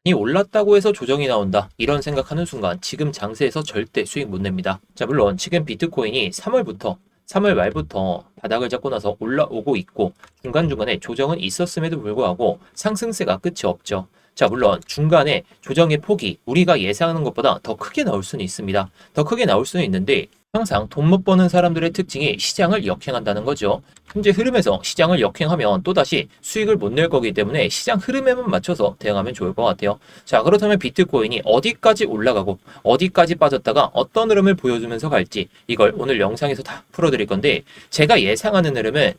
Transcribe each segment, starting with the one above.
이 올랐다고 해서 조정이 나온다. 이런 생각하는 순간 지금 장세에서 절대 수익 못 냅니다. 자, 물론 지금 비트코인이 3월 말부터 바닥을 잡고 나서 올라오고 있고 중간중간에 조정은 있었음에도 불구하고 상승세가 끝이 없죠. 자, 물론 중간에 조정의 폭이 우리가 예상하는 것보다 더 크게 나올 수는 있습니다. 더 크게 나올 수는 있는데 항상 돈 못 버는 사람들의 특징이 시장을 역행한다는 거죠. 현재 흐름에서 시장을 역행하면 또다시 수익을 못 낼 거기 때문에 시장 흐름에만 맞춰서 대응하면 좋을 것 같아요. 자, 그렇다면 비트코인이 어디까지 올라가고 어디까지 빠졌다가 어떤 흐름을 보여주면서 갈지 이걸 오늘 영상에서 다 풀어드릴 건데 제가 예상하는 흐름은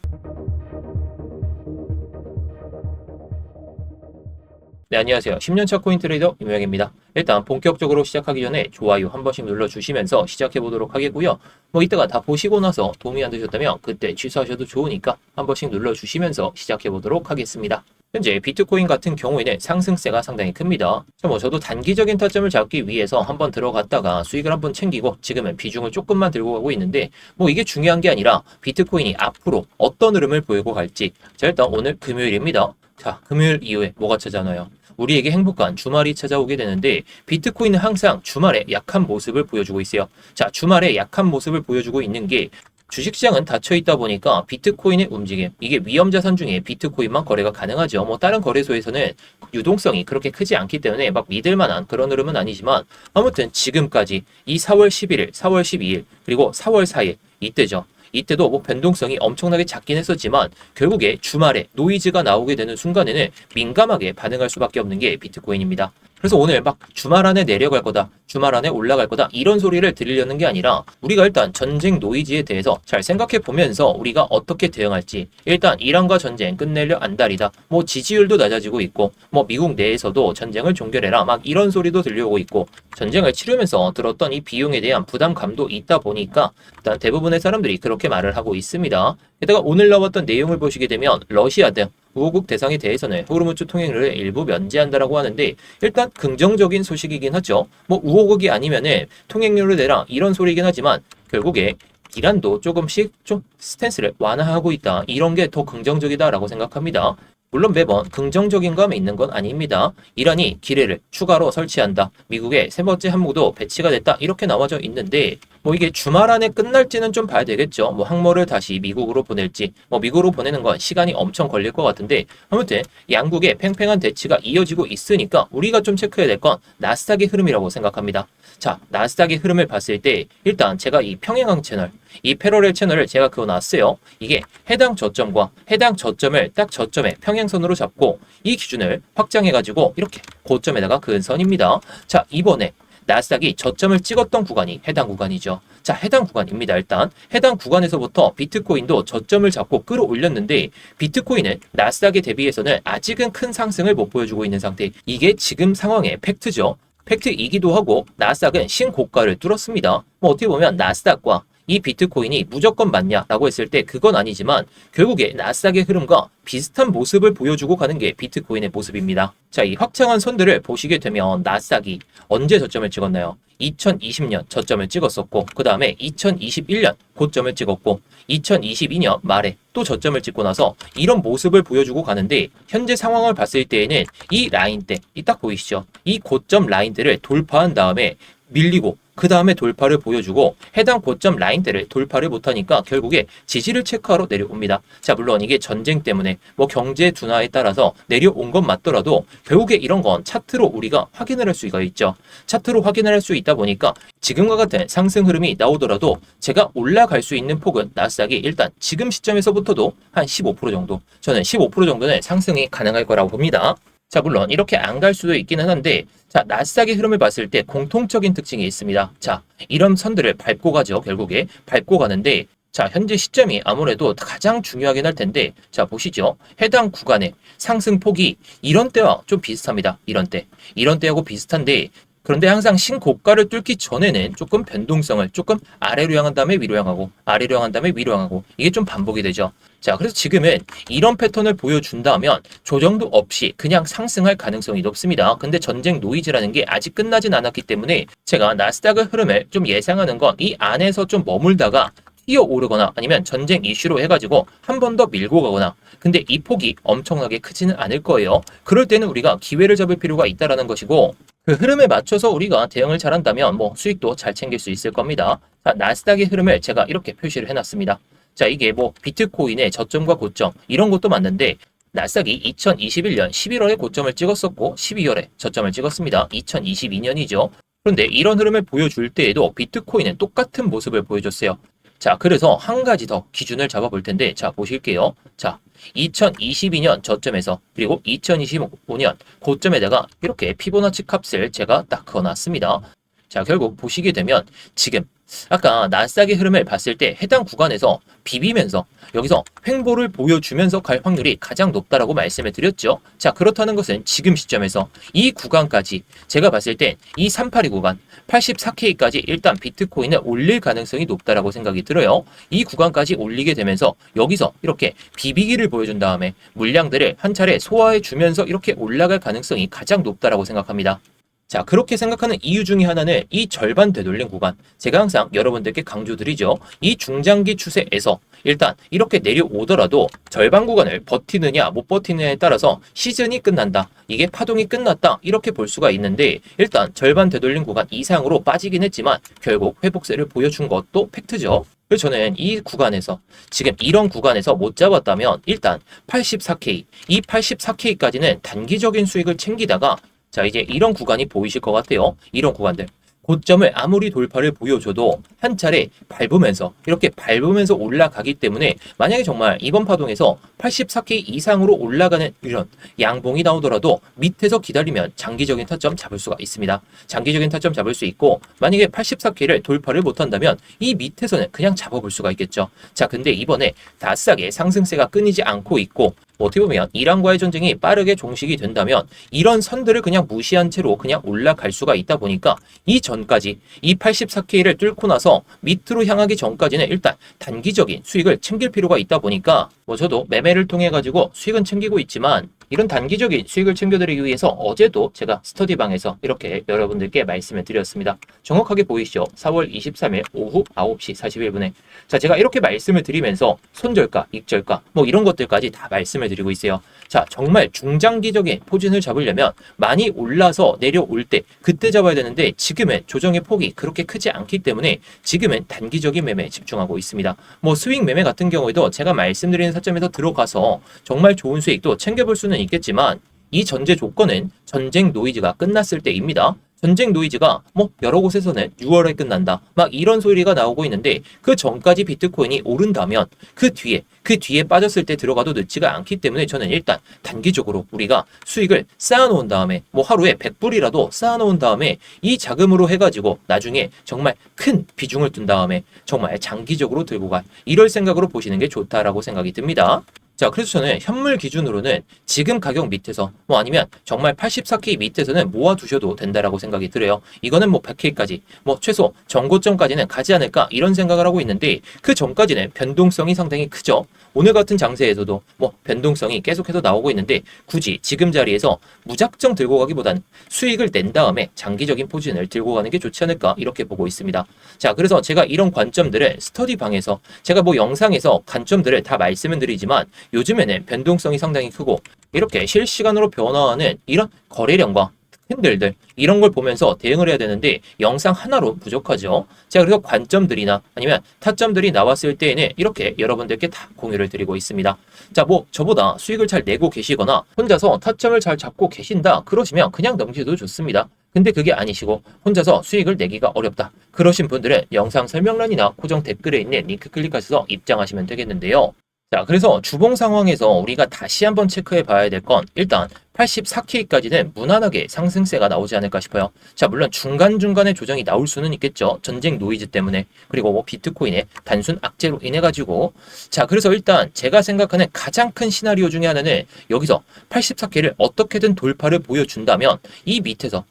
네, 안녕하세요. 10년차 코인 트레이더 임영입니다. 일단 본격적으로 시작하기 전에 좋아요 한 번씩 눌러주시면서 시작해 보도록 하겠고요. 뭐 이따가 다 보시고 나서 도움이 안 되셨다면 그때 취소하셔도 좋으니까 한 번씩 눌러주시면서 시작해 보도록 하겠습니다. 현재 비트코인 같은 경우에는 상승세가 상당히 큽니다. 저도 단기적인 타점을 잡기 위해서 한번 들어갔다가 수익을 한번 챙기고 지금은 비중을 조금만 들고 가고 있는데 뭐 이게 중요한 게 아니라 비트코인이 앞으로 어떤 흐름을 보이고 갈지. 자, 일단 오늘 금요일입니다. 자, 금요일 이후에 뭐가 찾아나요? 우리에게 행복한 주말이 찾아오게 되는데 비트코인은 항상 주말에 약한 모습을 보여주고 있어요. 자, 주말에 약한 모습을 보여주고 있는 게 주식시장은 닫혀 있다 보니까 비트코인의 움직임, 이게 위험자산 중에 비트코인만 거래가 가능하죠. 뭐 다른 거래소에서는 유동성이 그렇게 크지 않기 때문에 막 믿을 만한 그런 흐름은 아니지만 아무튼 지금까지 이 4월 11일, 4월 12일, 그리고 4월 4일 이때죠. 이때도 뭐 변동성이 엄청나게 작긴 했었지만 결국에 주말에 노이즈가 나오게 되는 순간에는 민감하게 반응할 수밖에 없는 게 비트코인입니다. 그래서 오늘 막 주말 안에 내려갈 거다, 주말 안에 올라갈 거다 이런 소리를 들으려는 게 아니라 우리가 일단 전쟁 노이즈에 대해서 잘 생각해 보면서 우리가 어떻게 대응할지. 일단 이란과 전쟁 끝내려 안달이다, 뭐 지지율도 낮아지고 있고 뭐 미국 내에서도 전쟁을 종결해라 막 이런 소리도 들려오고 있고 전쟁을 치르면서 들었던 이 비용에 대한 부담감도 있다 보니까 일단 대부분의 사람들이 그렇게 말을 하고 있습니다. 게다가 오늘 나왔던 내용을 보시게 되면 러시아 등 우호국 대상에 대해서는 호르무즈 통행료를 일부 면제한다라고 하는데 일단 긍정적인 소식이긴 하죠. 뭐 우호국이 아니면은 통행료를 내라 이런 소리이긴 하지만 결국에 이란도 조금씩 좀 스탠스를 완화하고 있다. 이런 게 더 긍정적이다라고 생각합니다. 물론 매번 긍정적인 감이 있는 건 아닙니다. 이란이 기뢰를 추가로 설치한다. 미국의 세 번째 항모도 배치가 됐다. 이렇게 나와져 있는데 뭐 이게 주말 안에 끝날지는 좀 봐야 되겠죠. 뭐 항모를 다시 미국으로 보낼지 뭐 미국으로 보내는 건 시간이 엄청 걸릴 것 같은데 아무튼 양국의 팽팽한 대치가 이어지고 있으니까 우리가 좀 체크해야 될 건 나스닥의 흐름이라고 생각합니다. 자, 나스닥의 흐름을 봤을 때 일단 제가 이 평행항 채널, 이 패러렐 채널을 제가 그어놨어요. 이게 해당 저점과 해당 저점을 딱 저점에 평행선으로 잡고 이 기준을 확장해가지고 이렇게 고점에다가 그은 선입니다. 자, 이번에 나스닥이 저점을 찍었던 구간이 해당 구간이죠. 자, 해당 구간입니다. 일단 해당 구간에서부터 비트코인도 저점을 잡고 끌어올렸는데 비트코인은 나스닥에 대비해서는 아직은 큰 상승을 못 보여주고 있는 상태. 이게 지금 상황의 팩트죠. 팩트이기도 하고 나스닥은 신고가를 뚫었습니다. 뭐 어떻게 보면 나스닥과 이 비트코인이 무조건 맞냐라고 했을 때 그건 아니지만 결국에 나스닥의 흐름과 비슷한 모습을 보여주고 가는 게 비트코인의 모습입니다. 자, 이 확장한 선들을 보시게 되면 나스닥이 언제 저점을 찍었나요? 2020년 저점을 찍었었고 그 다음에 2021년 고점을 찍었고 2022년 말에 또 저점을 찍고 나서 이런 모습을 보여주고 가는데 현재 상황을 봤을 때에는 이 라인대, 이 딱 보이시죠? 이 고점 라인대를 돌파한 다음에 밀리고 그 다음에 돌파를 보여주고 해당 고점 라인대를 돌파를 못하니까 결국에 지지를 체크하러 내려옵니다. 자, 물론 이게 전쟁 때문에 뭐 경제 둔화에 따라서 내려온 건 맞더라도 결국에 이런 건 차트로 우리가 확인을 할 수가 있죠. 차트로 확인을 할 수 있다 보니까 지금과 같은 상승 흐름이 나오더라도 제가 올라갈 수 있는 폭은 나스닥이 일단 지금 시점에서부터도 한 15% 정도, 저는 15% 정도는 상승이 가능할 거라고 봅니다. 자, 물론 이렇게 안 갈 수도 있기는 한데 자, 나스닥의 흐름을 봤을 때 공통적인 특징이 있습니다. 자, 이런 선들을 밟고 가죠. 결국에 밟고 가는데 자, 현재 시점이 아무래도 가장 중요하긴 할 텐데 자, 보시죠. 해당 구간의 상승폭이 이런 때와 좀 비슷합니다. 이런 때하고 비슷한데 그런데 항상 신고가를 뚫기 전에는 조금 변동성을 조금 아래로 향한 다음에 위로 향하고 아래로 향한 다음에 위로 향하고 이게 좀 반복이 되죠. 자, 그래서 지금은 이런 패턴을 보여준다면 조정도 없이 그냥 상승할 가능성이 높습니다. 근데 전쟁 노이즈라는 게 아직 끝나진 않았기 때문에 제가 나스닥의 흐름을 좀 예상하는 건 이 안에서 좀 머물다가 뛰어오르거나 아니면 전쟁 이슈로 해가지고 한 번 더 밀고 가거나, 근데 이 폭이 엄청나게 크지는 않을 거예요. 그럴 때는 우리가 기회를 잡을 필요가 있다라는 것이고, 그 흐름에 맞춰서 우리가 대응을 잘한다면 뭐 수익도 잘 챙길 수 있을 겁니다. 자, 나스닥의 흐름을 제가 이렇게 표시를 해놨습니다. 자, 이게 뭐 비트코인의 저점과 고점 이런 것도 맞는데, 나스닥이 2021년 11월에 고점을 찍었었고 12월에 저점을 찍었습니다. 2022년이죠. 그런데 이런 흐름을 보여줄 때에도 비트코인은 똑같은 모습을 보여줬어요. 자, 그래서 한 가지 더 기준을 잡아볼 텐데, 자, 보실게요. 자, 2022년 저점에서 그리고 2025년 고점에다가 이렇게 피보나치 값을 제가 딱 그어놨습니다. 자, 결국 보시게 되면 지금 아까 나스닥의 흐름을 봤을 때 해당 구간에서 비비면서 여기서 횡보를 보여주면서 갈 확률이 가장 높다라고 말씀을 드렸죠. 자, 그렇다는 것은 지금 시점에서 이 구간까지 제가 봤을 땐 이 382 구간 84K까지 일단 비트코인을 올릴 가능성이 높다라고 생각이 들어요. 이 구간까지 올리게 되면서 여기서 이렇게 비비기를 보여준 다음에 물량들을 한 차례 소화해 주면서 이렇게 올라갈 가능성이 가장 높다라고 생각합니다. 자, 그렇게 생각하는 이유 중에 하나는 이 절반 되돌린 구간. 제가 항상 여러분들께 강조드리죠. 이 중장기 추세에서 일단 이렇게 내려오더라도 절반 구간을 버티느냐 못 버티느냐에 따라서 시즌이 끝난다, 이게 파동이 끝났다, 이렇게 볼 수가 있는데, 일단 절반 되돌린 구간 이상으로 빠지긴 했지만 결국 회복세를 보여준 것도 팩트죠. 그래서 저는 이 구간에서 지금 이런 구간에서 못 잡았다면 일단 84K, 이 84K까지는 단기적인 수익을 챙기다가, 자, 이제 이런 구간이 보이실 것 같아요. 이런 구간들. 고점을 아무리 돌파를 보여줘도 한 차례 밟으면서 이렇게 밟으면서 올라가기 때문에 만약에 정말 이번 파동에서 84K 이상으로 올라가는 이런 양봉이 나오더라도 밑에서 기다리면 장기적인 타점 잡을 수가 있습니다. 장기적인 타점 잡을 수 있고, 만약에 84K를 돌파를 못한다면 이 밑에서는 그냥 잡아볼 수가 있겠죠. 자, 근데 이번에 나스닥의 상승세가 끊이지 않고 있고, 어떻게 보면 이란과의 전쟁이 빠르게 종식이 된다면 이런 선들을 그냥 무시한 채로 그냥 올라갈 수가 있다 보니까 이 전까지 이 84K를 뚫고 나서 밑으로 향하기 전까지는 일단 단기적인 수익을 챙길 필요가 있다 보니까 뭐 저도 매매를 통해 가지고 수익은 챙기고 있지만, 이런 단기적인 수익을 챙겨드리기 위해서 어제도 제가 스터디방에서 이렇게 여러분들께 말씀을 드렸습니다. 정확하게 보이시죠? 4월 23일 오후 9시 41분에. 자, 제가 이렇게 말씀을 드리면서 손절가, 익절가 뭐 이런 것들까지 다 말씀을 드리고 있어요. 자, 정말 중장기적인 포진을 잡으려면 많이 올라서 내려올 때 그때 잡아야 되는데, 지금은 조정의 폭이 그렇게 크지 않기 때문에 지금은 단기적인 매매에 집중하고 있습니다. 뭐 스윙 매매 같은 경우에도 제가 말씀드리는 타점에서 들어가서 정말 좋은 수익도 챙겨볼 수는 있겠지만, 이 전제 조건은 전쟁 노이즈가 끝났을 때입니다. 전쟁 노이즈가 뭐 여러 곳에서는 6월에 끝난다 막 이런 소리가 나오고 있는데, 그 전까지 비트코인이 오른다면 그 뒤에 빠졌을 때 들어가도 늦지가 않기 때문에 저는 일단 단기적으로 우리가 수익을 쌓아놓은 다음에 뭐 하루에 100불이라도 쌓아놓은 다음에 이 자금으로 해가지고 나중에 정말 큰 비중을 둔 다음에 정말 장기적으로 들고 갈, 이럴 생각으로 보시는 게 좋다라고 생각이 듭니다. 자, 그래서 저는 현물 기준으로는 지금 가격 밑에서 뭐 아니면 정말 84K 밑에서는 모아두셔도 된다라고 생각이 들어요. 이거는 뭐 100K까지 뭐 최소 전고점까지는 가지 않을까 이런 생각을 하고 있는데, 그 전까지는 변동성이 상당히 크죠. 오늘 같은 장세에서도 뭐 변동성이 계속해서 나오고 있는데, 굳이 지금 자리에서 무작정 들고 가기보단 수익을 낸 다음에 장기적인 포진을 들고 가는 게 좋지 않을까 이렇게 보고 있습니다. 자, 그래서 제가 이런 관점들을 스터디방에서 제가 뭐 영상에서 관점들을 다 말씀을 드리지만, 요즘에는 변동성이 상당히 크고 이렇게 실시간으로 변화하는 이런 거래량과 핸들들 이런 걸 보면서 대응을 해야 되는데 영상 하나로 부족하죠. 제가 그래서 관점들이나 아니면 타점들이 나왔을 때에는 이렇게 여러분들께 다 공유를 드리고 있습니다. 자, 뭐 저보다 수익을 잘 내고 계시거나 혼자서 타점을 잘 잡고 계신다 그러시면 그냥 넘기셔도 좋습니다. 근데 그게 아니시고 혼자서 수익을 내기가 어렵다 그러신 분들은 영상 설명란이나 고정 댓글에 있는 링크 클릭하셔서 입장하시면 되겠는데요. 자, 그래서 주봉 상황에서 우리가 다시 한번 체크해 봐야 될 건, 일단 84K까지는 무난하게 상승세가 나오지 않을까 싶어요. 자, 물론 중간중간에 조정이 나올 수는 있겠죠. 전쟁 노이즈 때문에. 그리고 뭐 비트코인의 단순 악재로 인해 가지고. 자, 그래서 일단 제가 생각하는 가장 큰 시나리오 중에 하나는 여기서 84K를 어떻게든 돌파를 보여준다면 이 밑에서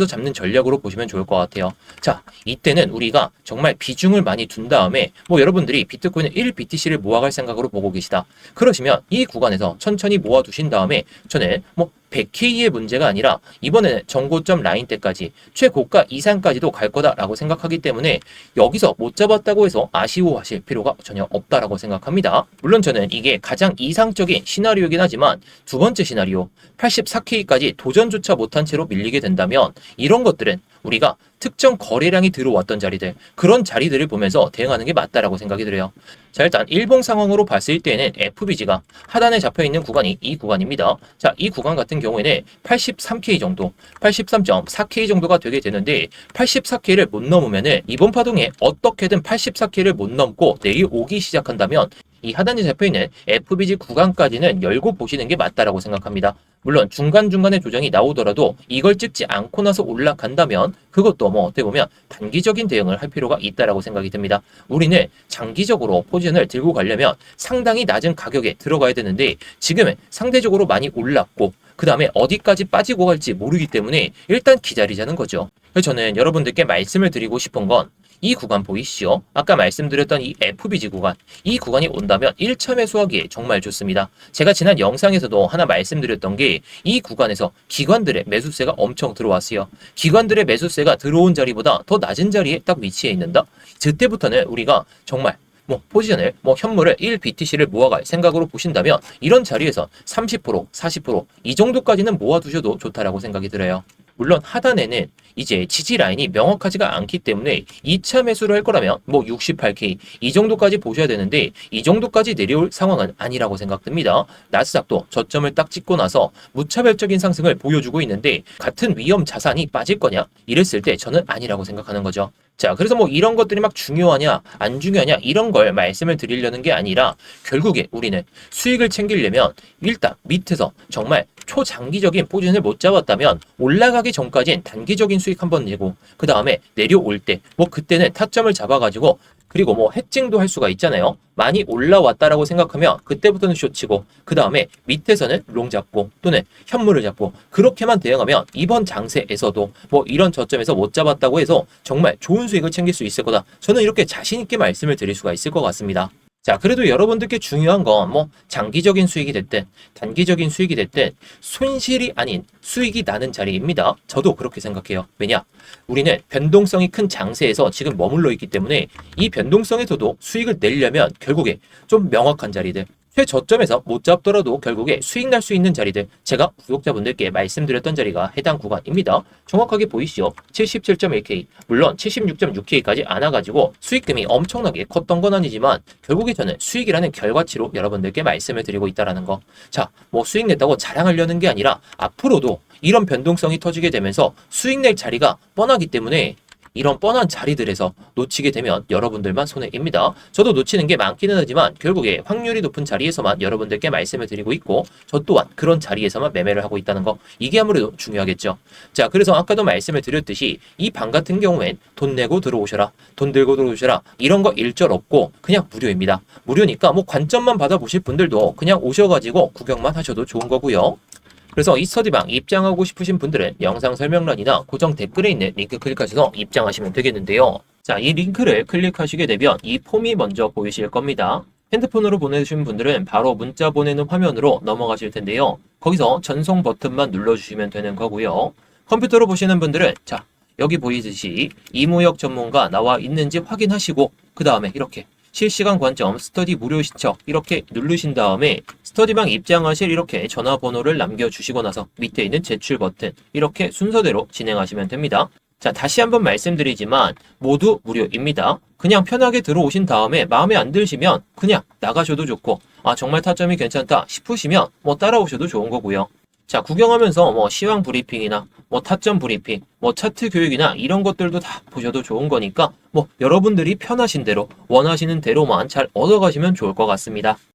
잡는 전략으로 보시면 좋을 것 같아요. 자, 이때는 우리가 정말 비중을 많이 둔 다음에 뭐 여러분들이 비트코인을 1BTC를 모아갈 생각으로 보고 계시다. 그러시면 이 구간에서 천천히 모아두신 다음에 저는 뭐 100K의 문제가 아니라 이번에는 정고점 라인대까지 최고가 이상까지도 갈 거다라고 생각하기 때문에 여기서 못 잡았다고 해서 아쉬워하실 필요가 전혀 없다라고 생각합니다. 물론 저는 이게 가장 이상적인 시나리오이긴 하지만 두 번째 시나리오 84K까지 도전조차 못한 채로 밀리게 된다면 이런 것들은 우리가 특정 거래량이 들어왔던 자리들, 그런 자리들을 보면서 대응하는 게 맞다라고 생각이 들어요. 자, 일단 일봉 상황으로 봤을 때는 FBG가 하단에 잡혀있는 구간이 이 구간입니다. 자, 이 구간 같은 경우에는 83K 정도, 83.4K 정도가 되게 되는데 84K를 못 넘으면은 이번 파동에 어떻게든 84K를 못 넘고 내려오기 시작한다면 이 하단에 잡혀있는 FBG 구간까지는 열고 보시는 게 맞다라고 생각합니다. 물론 중간중간에 조정이 나오더라도 이걸 찍지 않고 나서 올라간다면 그것도 뭐 어떻게 보면 단기적인 대응을 할 필요가 있다라고 생각이 듭니다. 우리는 장기적으로 포지션을 들고 가려면 상당히 낮은 가격에 들어가야 되는데 지금은 상대적으로 많이 올랐고 그 다음에 어디까지 빠지고 갈지 모르기 때문에 일단 기다리자는 거죠. 그래서 저는 여러분들께 말씀을 드리고 싶은 건 이 구간 보이시죠? 아까 말씀드렸던 이 FBG 구간, 이 구간이 온다면 1차 매수하기에 정말 좋습니다. 제가 지난 영상에서도 하나 말씀드렸던 게 이 구간에서 기관들의 매수세가 엄청 들어왔어요. 기관들의 매수세가 들어온 자리보다 더 낮은 자리에 딱 위치해 있는다. 그때부터는 우리가 정말 포지션을 현물을 1BTC를 모아갈 생각으로 보신다면 이런 자리에서 30%, 40%이 정도까지는 모아두셔도 좋다라고 생각이 들어요. 물론 하단에는 이제 지지 라인이 명확하지가 않기 때문에 2차 매수를 할 거라면 68K 이 정도까지 보셔야 되는데 이 정도까지 내려올 상황은 아니라고 생각됩니다. 나스닥도 저점을 딱 찍고 나서 무차별적인 상승을 보여주고 있는데 같은 위험 자산이 빠질 거냐? 이랬을 때 저는 아니라고 생각하는 거죠. 자, 그래서 이런 것들이 막 중요하냐, 안 중요하냐, 이런 걸 말씀을 드리려는 게 아니라 결국에 우리는 수익을 챙기려면 일단 밑에서 정말 초장기적인 포지션을 못 잡았다면 올라가기 전까지는 단기적인 수익 한번 내고 그 다음에 내려올 때 그때는 타점을 잡아가지고 그리고 해칭도 할 수가 있잖아요. 많이 올라왔다라고 생각하면 그때부터는 숏치고 그 다음에 밑에서는 롱 잡고 또는 현물을 잡고 그렇게만 대응하면 이번 장세에서도 이런 저점에서 못 잡았다고 해서 정말 좋은 수익을 챙길 수 있을 거다. 저는 이렇게 자신 있게 말씀을 드릴 수가 있을 것 같습니다. 자, 그래도 여러분들께 중요한 건 장기적인 수익이 됐든 단기적인 수익이 됐든 손실이 아닌 수익이 나는 자리입니다. 저도 그렇게 생각해요. 왜냐? 우리는 변동성이 큰 장세에서 지금 머물러 있기 때문에 이 변동성에서도 수익을 내려면 결국에 좀 명확한 자리들, 최저점에서 못 잡더라도 결국에 수익 날 수 있는 자리들, 제가 구독자분들께 말씀드렸던 자리가 해당 구간입니다. 정확하게 보이시죠? 77.1K, 물론 76.6K까지 안 와가지고 수익금이 엄청나게 컸던 건 아니지만 결국에 저는 수익이라는 결과치로 여러분들께 말씀을 드리고 있다는 거. 자, 수익 냈다고 자랑하려는 게 아니라 앞으로도 이런 변동성이 터지게 되면서 수익 낼 자리가 뻔하기 때문에 이런 뻔한 자리들에서 놓치게 되면 여러분들만 손해입니다. 저도 놓치는 게 많기는 하지만 결국에 확률이 높은 자리에서만 여러분들께 말씀을 드리고 있고 저 또한 그런 자리에서만 매매를 하고 있다는 거, 이게 아무래도 중요하겠죠. 자, 그래서 아까도 말씀을 드렸듯이 이 방 같은 경우엔 돈 내고 들어오셔라, 돈 들고 들어오셔라 이런 거 일절 없고 그냥 무료입니다. 무료니까 관점만 받아보실 분들도 그냥 오셔가지고 구경만 하셔도 좋은 거고요. 그래서 이 스터디방 입장하고 싶으신 분들은 영상 설명란이나 고정 댓글에 있는 링크 클릭하셔서 입장하시면 되겠는데요. 자, 이 링크를 클릭하시게 되면 이 폼이 먼저 보이실 겁니다. 핸드폰으로 보내주신 분들은 바로 문자 보내는 화면으로 넘어가실 텐데요. 거기서 전송 버튼만 눌러주시면 되는 거고요. 컴퓨터로 보시는 분들은 자, 여기 보이듯이 이무역 전문가 나와 있는지 확인하시고 그 다음에 이렇게 실시간 관점 스터디 무료 신청 이렇게 누르신 다음에 스터디방 입장하실 이렇게 전화번호를 남겨주시고 나서 밑에 있는 제출 버튼 이렇게 순서대로 진행하시면 됩니다. 자, 다시 한번 말씀드리지만 모두 무료입니다. 그냥 편하게 들어오신 다음에 마음에 안 드시면 그냥 나가셔도 좋고 정말 타점이 괜찮다 싶으시면 따라오셔도 좋은 거고요. 자, 구경하면서 시황 브리핑이나 타점 브리핑, 차트 교육이나 이런 것들도 다 보셔도 좋은 거니까 여러분들이 편하신 대로 원하시는 대로만 잘 얻어가시면 좋을 것 같습니다.